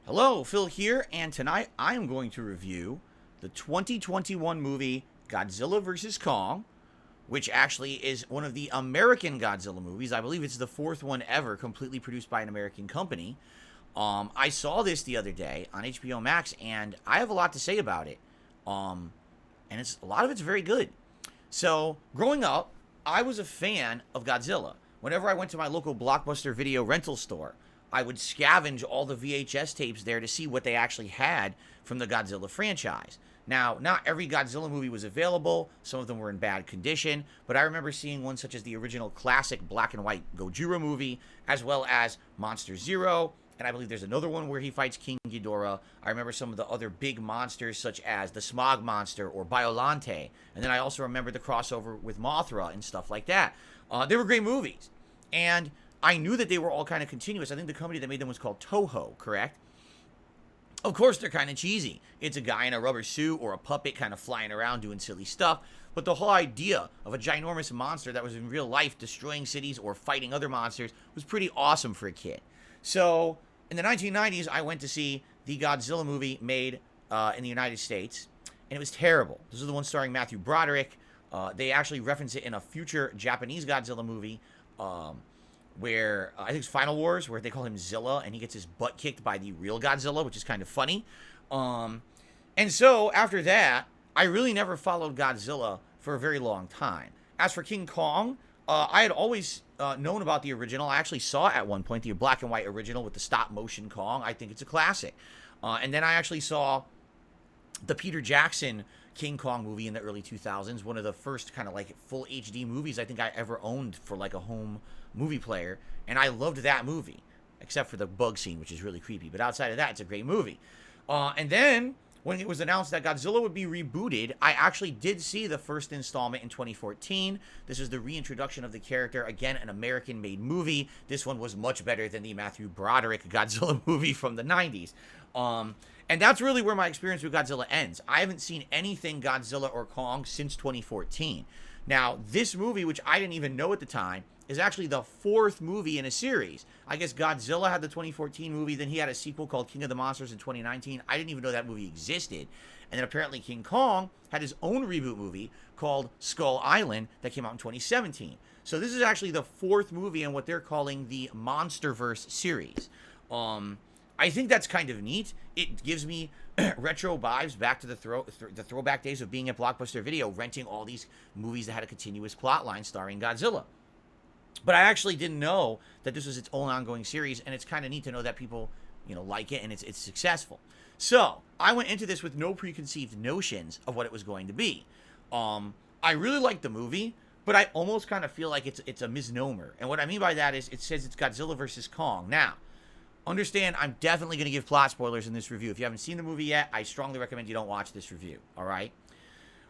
Hello, Phil here, and tonight I am going to review the 2021 movie Godzilla vs. Kong, which actually is one of the American Godzilla movies. I believe it's the fourth one ever completely produced by an American company. I saw this the other day on HBO Max, and I have a lot to say about it. And a lot of it's very good. So, growing up, I was a fan of Godzilla. Whenever I went to my local Blockbuster video rental store, I would scavenge all the VHS tapes there to see what they actually had from the Godzilla franchise. Now, not every Godzilla movie was available. Some of them were in bad condition, but I remember seeing one such as the original classic black and white Gojira movie, as well as Monster Zero, and I believe there's another one where he fights King Ghidorah. I remember some of the other big monsters such as the Smog Monster or Biolante, and then I also remember the crossover with Mothra and stuff like that. They were great movies, and I knew that they were all kind of continuous. I think the company that made them was called Toho, correct? Of course, they're kind of cheesy. It's a guy in a rubber suit or a puppet kind of flying around doing silly stuff. But the whole idea of a ginormous monster that was in real life destroying cities or fighting other monsters was pretty awesome for a kid. So, in the 1990s, I went to see the Godzilla movie made in the United States, and it was terrible. This is the one starring Matthew Broderick. They actually reference it in a future Japanese Godzilla movie, where I think it's Final Wars, where they call him Zilla, and he gets his butt kicked by the real Godzilla, which is kind of funny. And so, after that, I really never followed Godzilla for a very long time. As for King Kong, I had always known about the original. I actually saw at one point the black and white original with the stop-motion Kong. I think it's a classic. And then I actually saw the Peter Jackson King Kong movie in the early 2000s, one of the first kind of like full HD movies I think I ever owned for like a home movie player, and I loved that movie, except for the bug scene, which is really creepy, but outside of that, it's a great movie. And then, when it was announced that Godzilla would be rebooted, I actually did see the first installment in 2014. This is the reintroduction of the character, again, an American-made movie. This one was much better than the Matthew Broderick Godzilla movie from the 90s. And that's really where my experience with Godzilla ends. I haven't seen anything Godzilla or Kong since 2014. Now, this movie, which I didn't even know at the time, is actually the fourth movie in a series. I guess Godzilla had the 2014 movie, then he had a sequel called King of the Monsters in 2019. I didn't even know that movie existed. And then apparently King Kong had his own reboot movie called Skull Island that came out in 2017. So this is actually the fourth movie in what they're calling the Monsterverse series. I think that's kind of neat. It gives me retro vibes back to the throwback days of being at Blockbuster Video, renting all these movies that had a continuous plot line starring Godzilla. But I actually didn't know that this was its own ongoing series, and it's kind of neat to know that people, like it and it's successful. So, I went into this with no preconceived notions of what it was going to be. I really liked the movie, but I almost kind of feel like it's a misnomer. And what I mean by that is it says it's Godzilla vs. Kong. Now, understand, I'm definitely going to give plot spoilers in this review. If you haven't seen the movie yet, I strongly recommend you don't watch this review, all right?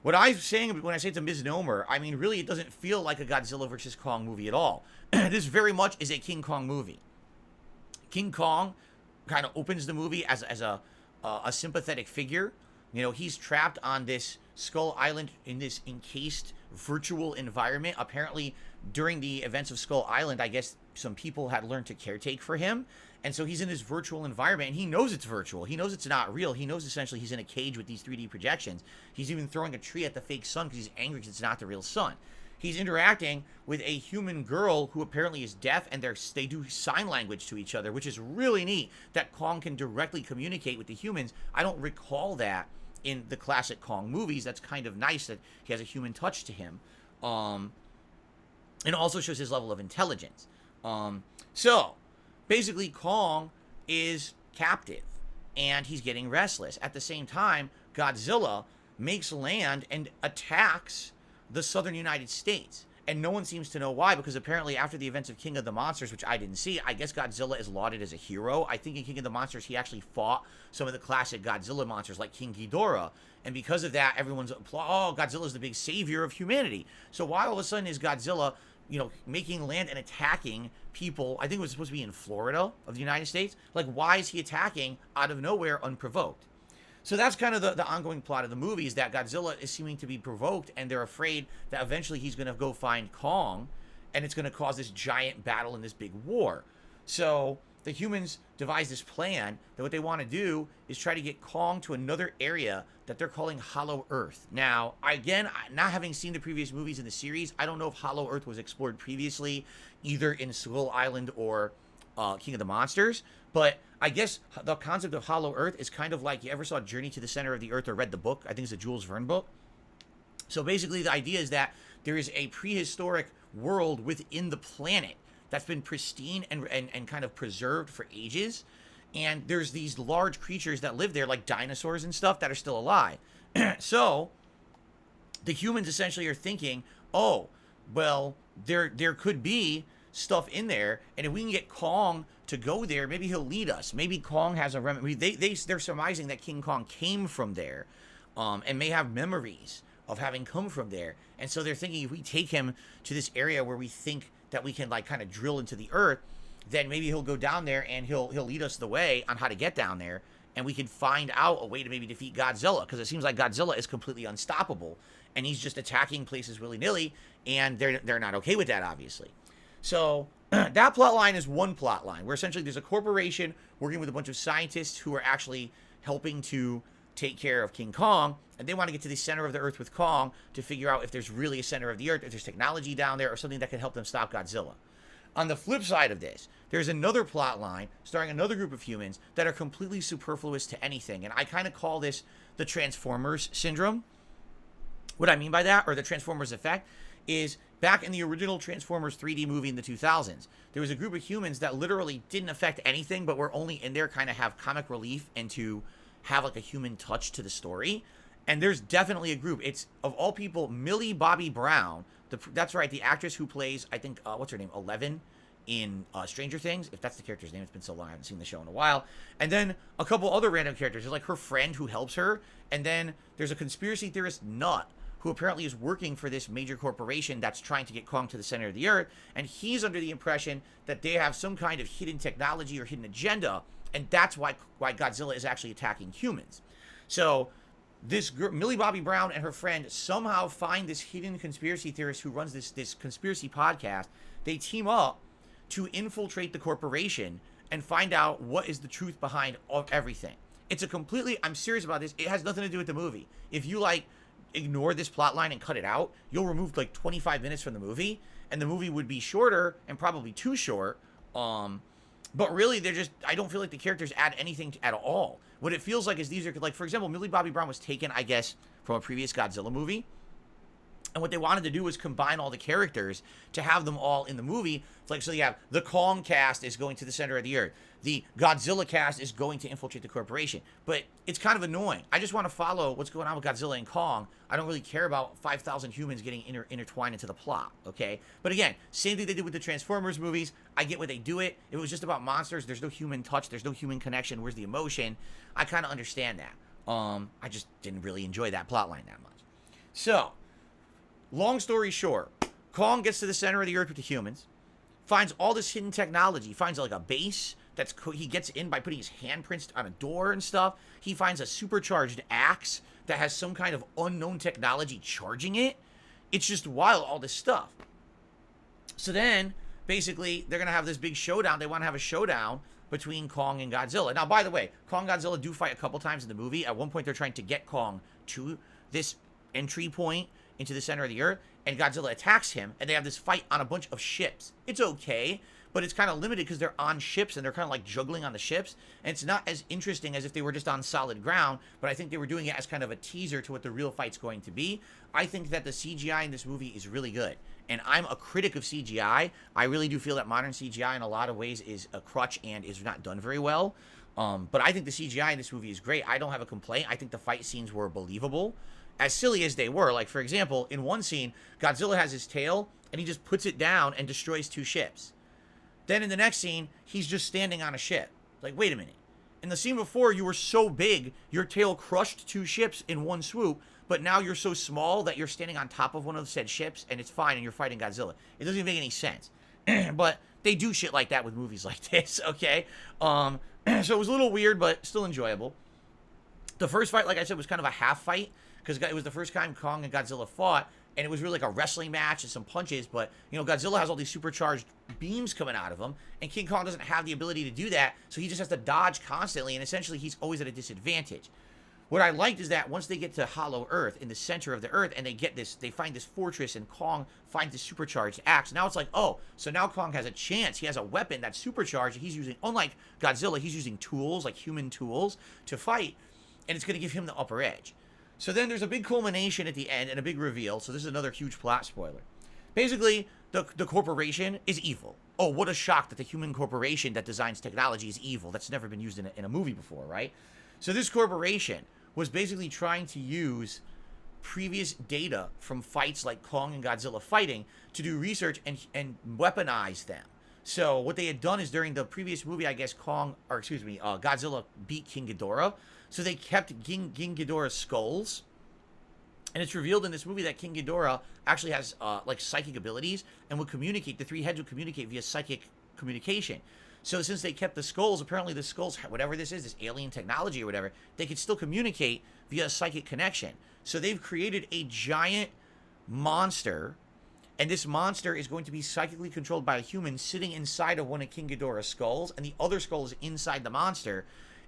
What I'm saying when I say it's a misnomer, I mean, really, it doesn't feel like a Godzilla vs. Kong movie at all. This very much is a King Kong movie. King Kong kind of opens the movie as a sympathetic figure. He's trapped on this Skull Island in this encased virtual environment. Apparently, during the events of Skull Island, I guess some people had learned to caretake for him. And so he's in this virtual environment, and he knows it's virtual. He knows it's not real. He knows essentially he's in a cage with these 3D projections. He's even throwing a tree at the fake sun because he's angry because it's not the real sun. He's interacting with a human girl who apparently is deaf, and they do sign language to each other, which is really neat that Kong can directly communicate with the humans. I don't recall that in the classic Kong movies. That's kind of nice that he has a human touch to him. And it also shows his level of intelligence. So, basically, Kong is captive, and he's getting restless. At the same time, Godzilla makes land and attacks the southern United States. And no one seems to know why, because apparently after the events of King of the Monsters, which I didn't see, I guess Godzilla is lauded as a hero. I think in King of the Monsters, he actually fought some of the classic Godzilla monsters like King Ghidorah. And because of that, everyone's Godzilla's the big savior of humanity. So why all of a sudden is Godzilla making land and attacking people? I think it was supposed to be in Florida of the United States. Like, why is he attacking out of nowhere unprovoked? So that's kind of the ongoing plot of the movie, is that Godzilla is seeming to be provoked, and they're afraid that eventually he's going to go find Kong, and it's going to cause this giant battle and this big war. So the humans devise this plan that what they want to do is try to get Kong to another area that they're calling Hollow Earth. Now, again, not having seen the previous movies in the series, I don't know if Hollow Earth was explored previously, either in Skull Island or King of the Monsters, but I guess the concept of Hollow Earth is kind of like, you ever saw Journey to the Center of the Earth or read the book? I think it's a Jules Verne book. So basically the idea is that there is a prehistoric world within the planet that's been pristine and kind of preserved for ages. And there's these large creatures that live there, like dinosaurs and stuff, that are still alive. So the humans essentially are thinking, oh, well, there could be stuff in there, and if we can get Kong to go there, maybe he'll lead us. Maybe Kong has a remedy. They're surmising that King Kong came from there, and may have memories of having come from there. And so they're thinking, if we take him to this area where we think that we can like kind of drill into the earth, then maybe he'll go down there and he'll lead us the way on how to get down there, and we can find out a way to maybe defeat Godzilla, because it seems like Godzilla is completely unstoppable and he's just attacking places willy-nilly, and they're not okay with that, obviously. So that plot line is one plot line where essentially there's a corporation working with a bunch of scientists who are actually helping to take care of King Kong, and they want to get to the center of the earth with Kong to figure out if there's really a center of the earth, if there's technology down there or something that can help them stop Godzilla. On the flip side of this, there's another plot line starring another group of humans that are completely superfluous to anything, and I kind of call this the Transformers syndrome. What I mean by that, or the Transformers effect, is back in the original Transformers 3D movie in the 2000s, there was a group of humans that literally didn't affect anything, but were only in there kind of have comic relief and to have like a human touch to the story. And there's definitely a group. It's, of all people, Millie Bobby Brown. That's right, the actress who plays, I think, what's her name, Eleven in Stranger Things. If that's the character's name, it's been so long, I haven't seen the show in a while. And then a couple other random characters. There's like her friend who helps her. And then there's a conspiracy theorist nut who apparently is working for this major corporation that's trying to get Kong to the center of the earth. And he's under the impression that they have some kind of hidden technology or hidden agenda. And that's why Godzilla is actually attacking humans. So this girl, Millie Bobby Brown, and her friend somehow find this hidden conspiracy theorist who runs this conspiracy podcast. They team up to infiltrate the corporation and find out what is the truth behind everything. It's a completely, I'm serious about this, it has nothing to do with the movie. If you like ignore this plot line and cut it out, you'll remove like 25 minutes from the movie, and the movie would be shorter and probably too short. But really, they're just, I don't feel like the characters add anything at all. What it feels like is these are, like, for example, Millie Bobby Brown was taken, I guess, from a previous Godzilla movie. And what they wanted to do was combine all the characters to have them all in the movie. It's like, so you have the Kong cast is going to the center of the earth. The Godzilla cast is going to infiltrate the corporation. But it's kind of annoying. I just want to follow what's going on with Godzilla and Kong. I don't really care about 5,000 humans getting intertwined into the plot, okay? But again, same thing they did with the Transformers movies. I get why they do it. It was just about monsters. There's no human touch. There's no human connection. Where's the emotion? I kind of understand that. I just didn't really enjoy that plot line that much. So, long story short, Kong gets to the center of the earth with the humans, finds all this hidden technology, finds like a base that's he gets in by putting his handprints on a door and stuff. He finds a supercharged axe that has some kind of unknown technology charging it. It's just wild, all this stuff. So then, basically, they're going to have this big showdown. They want to have a showdown between Kong and Godzilla. Now, by the way, Kong and Godzilla do fight a couple times in the movie. At one point, they're trying to get Kong to this entry point into the center of the earth, and Godzilla attacks him, and they have this fight on a bunch of ships. It's okay, but it's kind of limited because they're on ships, and they're kind of like juggling on the ships, and it's not as interesting as if they were just on solid ground, but I think they were doing it as kind of a teaser to what the real fight's going to be. I think that the CGI in this movie is really good, and I'm a critic of CGI. I really do feel that modern CGI in a lot of ways is a crutch and is not done very well, but I think the CGI in this movie is great. I don't have a complaint. I think the fight scenes were believable, as silly as they were. Like, for example, in one scene, Godzilla has his tail, and he just puts it down and destroys 2 ships. Then in the next scene, he's just standing on a ship. Like, wait a minute. In the scene before, you were so big, your tail crushed 2 ships in one swoop, but now you're so small that you're standing on top of one of said ships, and it's fine, and you're fighting Godzilla. It doesn't even make any sense. But they do shit like that with movies like this, okay? So it was a little weird, but still enjoyable. The first fight, like I said, was kind of a half fight, because it was the first time Kong and Godzilla fought, and it was really like a wrestling match and some punches, but, Godzilla has all these supercharged beams coming out of him, and King Kong doesn't have the ability to do that, so he just has to dodge constantly, and essentially he's always at a disadvantage. What I liked is that once they get to Hollow Earth, in the center of the Earth, and they find this fortress, and Kong finds this supercharged axe. Now it's like, oh, so now Kong has a chance. He has a weapon that's supercharged. He's using, unlike Godzilla, he's using tools, like human tools, to fight, and it's going to give him the upper edge. So then there's a big culmination at the end and a big reveal. So this is another huge plot spoiler. Basically, the corporation is evil. Oh, what a shock that the human corporation that designs technology is evil. That's never been used in a movie before, right? So this corporation was basically trying to use previous data from fights like Kong and Godzilla fighting to do research and weaponize them. So what they had done is during the previous movie, I guess Godzilla beat King Ghidorah. So they kept King Ghidorah's skulls. And it's revealed in this movie that King Ghidorah actually has like psychic abilities and would communicate. The three heads would communicate via psychic communication. So since they kept the skulls, apparently the skulls, whatever this is, this alien technology or whatever, they could still communicate via a psychic connection. So they've created a giant monster, and this monster is going to be psychically controlled by a human sitting inside of one of King Ghidorah's skulls, and the other skull is inside the monster.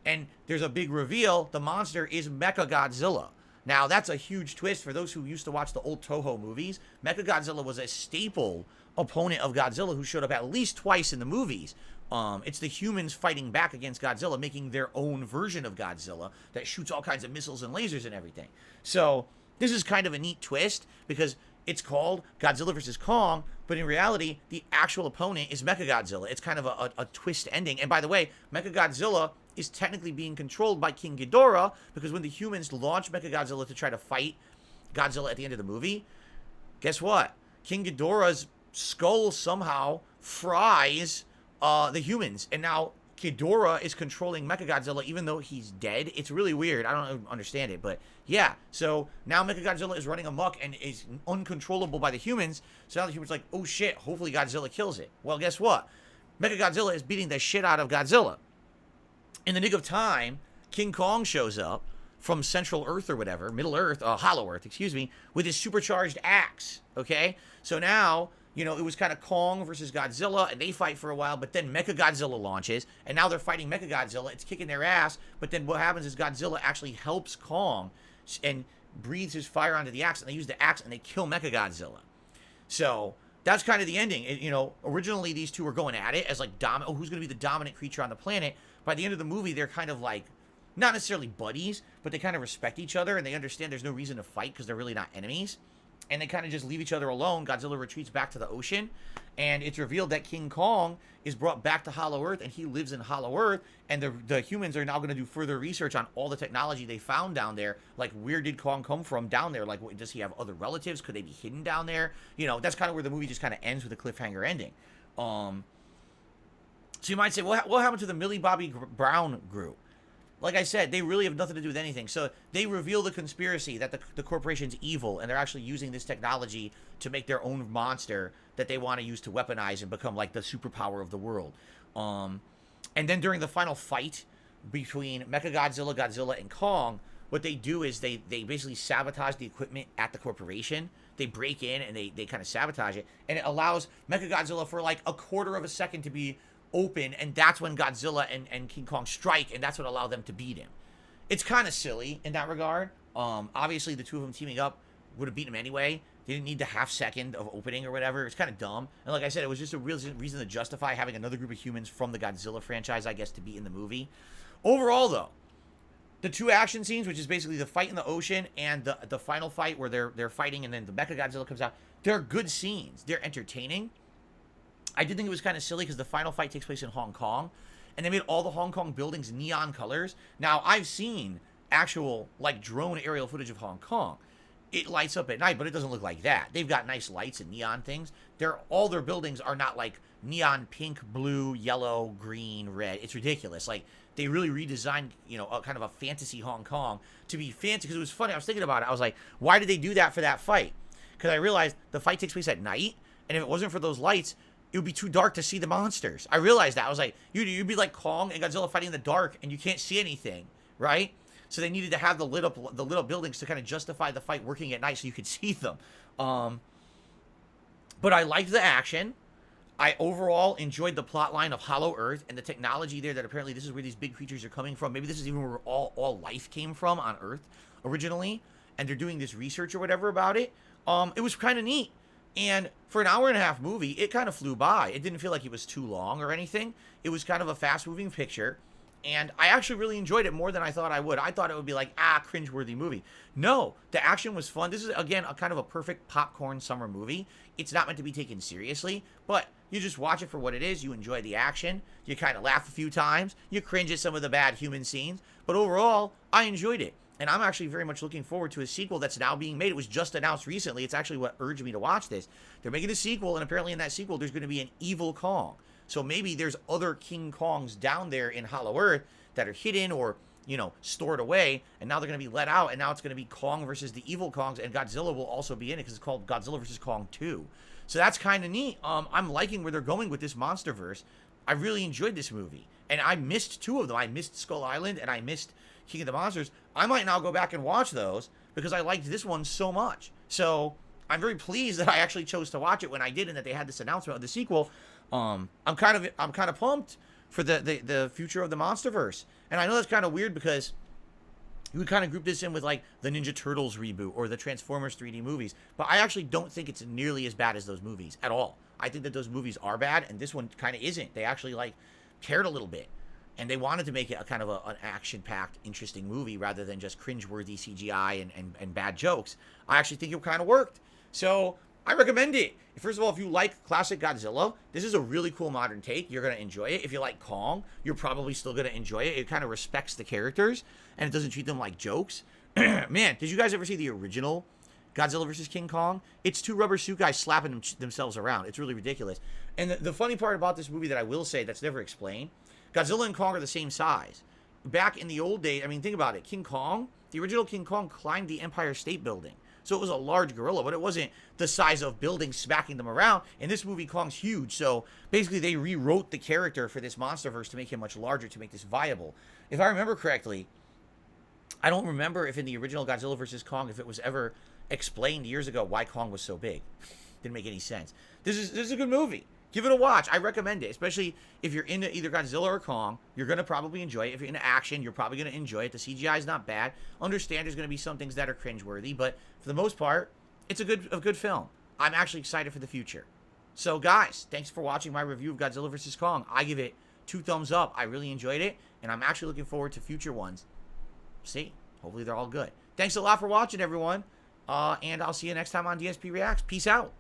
And there's a big reveal. The monster is Mechagodzilla. Now, that's a huge twist for those who used to watch the old Toho movies. Mechagodzilla was a staple opponent of Godzilla who showed up at least twice in the movies. It's the humans fighting back against Godzilla, making their own version of Godzilla that shoots all kinds of missiles and lasers and everything. So this is kind of a neat twist because it's called Godzilla vs. Kong, but in reality, the actual opponent is Mechagodzilla. It's kind of a twist ending. And by the way, Mechagodzilla is technically being controlled by King Ghidorah because when the humans launch Mechagodzilla to try to fight Godzilla at the end of the movie, guess what? King Ghidorah's skull somehow fries the humans, and now Ghidorah is controlling Mechagodzilla even though he's dead. It's really weird. I don't understand it, but yeah. So now Mechagodzilla is running amok and is uncontrollable by the humans. So now the humans are like, oh shit, hopefully Godzilla kills it. Well, guess what? Mechagodzilla is beating the shit out of Godzilla. In the nick of time, King Kong shows up from Central Earth or whatever, Middle Earth, Hollow Earth, excuse me, with his supercharged axe, okay? So now, it was kind of Kong versus Godzilla, and they fight for a while, but then Mechagodzilla launches, and now they're fighting Mechagodzilla. It's kicking their ass, but then what happens is Godzilla actually helps Kong and breathes his fire onto the axe, and they use the axe, and they kill Mechagodzilla. So that's kind of the ending. Originally these two were going at it as like, who's going to be the dominant creature on the planet? By the end of the movie, they're kind of like, not necessarily buddies, but they kind of respect each other, and they understand there's no reason to fight because they're really not enemies. And they kind of just leave each other alone. Godzilla retreats back to the ocean, and it's revealed that King Kong is brought back to Hollow Earth, and he lives in Hollow Earth, and the humans are now going to do further research on all the technology they found down there. Like, where did Kong come from down there? Like, does he have other relatives? Could they be hidden down there? That's kind of where the movie just kind of ends with a cliffhanger ending. So you might say, what happened to the Millie Bobby Brown group? Like I said, they really have nothing to do with anything. So they reveal the conspiracy that the corporation's evil, and they're actually using this technology to make their own monster that they want to use to weaponize and become like the superpower of the world. And then during the final fight between Mechagodzilla, Godzilla, and Kong, what they do is they basically sabotage the equipment at the corporation. They break in and they kind of sabotage it. And it allows Mechagodzilla for like a quarter of a second to be open, and that's when Godzilla and King Kong strike, and that's what allowed them to beat him. It's kind of silly in that regard. Obviously, the two of them teaming up would have beaten him anyway. They didn't need the half second of opening or whatever. It's kind of dumb. And like I said, it was just a real reason to justify having another group of humans from the Godzilla franchise, I guess, to be in the movie. Overall, though, the two action scenes, which is basically the fight in the ocean and the final fight where they're fighting and then the Mechagodzilla comes out, they're good scenes. They're entertaining. I did think it was kind of silly because the final fight takes place in Hong Kong, and they made all the Hong Kong buildings neon colors. Now, I've seen actual, like, drone aerial footage of Hong Kong. It lights up at night, but it doesn't look like that. They've got nice lights and neon things. All their buildings are not, like, neon pink, blue, yellow, green, red. It's ridiculous. Like, they really redesigned, a kind of a fantasy Hong Kong to be fancy, because it was funny. I was thinking about it. I was like, why did they do that for that fight? Because I realized the fight takes place at night, and if it wasn't for those lights, it would be too dark to see the monsters. I realized that. I was like, you'd be like Kong and Godzilla fighting in the dark, and you can't see anything, right? So they needed to have the lit up buildings to kind of justify the fight working at night so you could see them. But I liked the action. I overall enjoyed the plot line of Hollow Earth and the technology there, that apparently this is where these big creatures are coming from. Maybe this is even where all life came from on Earth originally, and they're doing this research or whatever about it. It was kind of neat. And for an hour and a half movie, it kind of flew by. It didn't feel like it was too long or anything. It was kind of a fast-moving picture. And I actually really enjoyed it more than I thought I would. I thought it would be like, cringeworthy movie. No, the action was fun. This is, again, a kind of a perfect popcorn summer movie. It's not meant to be taken seriously, but you just watch it for what it is. You enjoy the action. You kind of laugh a few times. You cringe at some of the bad human scenes. But overall, I enjoyed it. And I'm actually very much looking forward to a sequel that's now being made. It was just announced recently. It's actually what urged me to watch this. They're making a sequel, and apparently in that sequel, there's going to be an evil Kong. So maybe there's other King Kongs down there in Hollow Earth that are hidden or, stored away, and now they're going to be let out, and now it's going to be Kong versus the evil Kongs, and Godzilla will also be in it because it's called Godzilla versus Kong 2. So that's kind of neat. I'm liking where they're going with this Monsterverse. I really enjoyed this movie, and I missed two of them. I missed Skull Island, and I missed King of the Monsters. I might now go back and watch those because I liked this one so much. So I'm very pleased that I actually chose to watch it when I did, and that they had this announcement of the sequel. I'm kind of pumped for the future of the Monsterverse. And I know that's kind of weird because you would kind of group this in with like the Ninja Turtles reboot or the Transformers 3D movies, but I actually don't think it's nearly as bad as those movies at all. I think that those movies are bad, and this one kind of isn't. They actually cared a little bit, and they wanted to make it a kind of an action-packed, interesting movie rather than just cringeworthy CGI and bad jokes. I actually think it kind of worked. So I recommend it. First of all, if you like classic Godzilla, this is a really cool modern take. You're going to enjoy it. If you like Kong, you're probably still going to enjoy it. It kind of respects the characters, and it doesn't treat them like jokes. Man, did you guys ever see the original Godzilla vs. King Kong? It's two rubber suit guys slapping themselves around. It's really ridiculous. And the funny part about this movie that I will say that's never explained, Godzilla and Kong are the same size. Back in the old days, think about it. King Kong, the original King Kong climbed the Empire State Building. So it was a large gorilla, but it wasn't the size of buildings smacking them around. In this movie, Kong's huge. So basically, they rewrote the character for this Monsterverse to make him much larger, to make this viable. If I remember correctly, I don't remember if in the original Godzilla vs. Kong, if it was ever explained years ago why Kong was so big. Didn't make any sense. This is a good movie. Give it a watch. I recommend it, especially if you're into either Godzilla or Kong. You're going to probably enjoy it. If you're into action, you're probably going to enjoy it. The CGI is not bad. Understand there's going to be some things that are cringeworthy, but for the most part, it's a good film. I'm actually excited for the future. So, guys, thanks for watching my review of Godzilla vs. Kong. I give it 2 thumbs up. I really enjoyed it, and I'm actually looking forward to future ones. See? Hopefully they're all good. Thanks a lot for watching, everyone, and I'll see you next time on DSP Reacts. Peace out.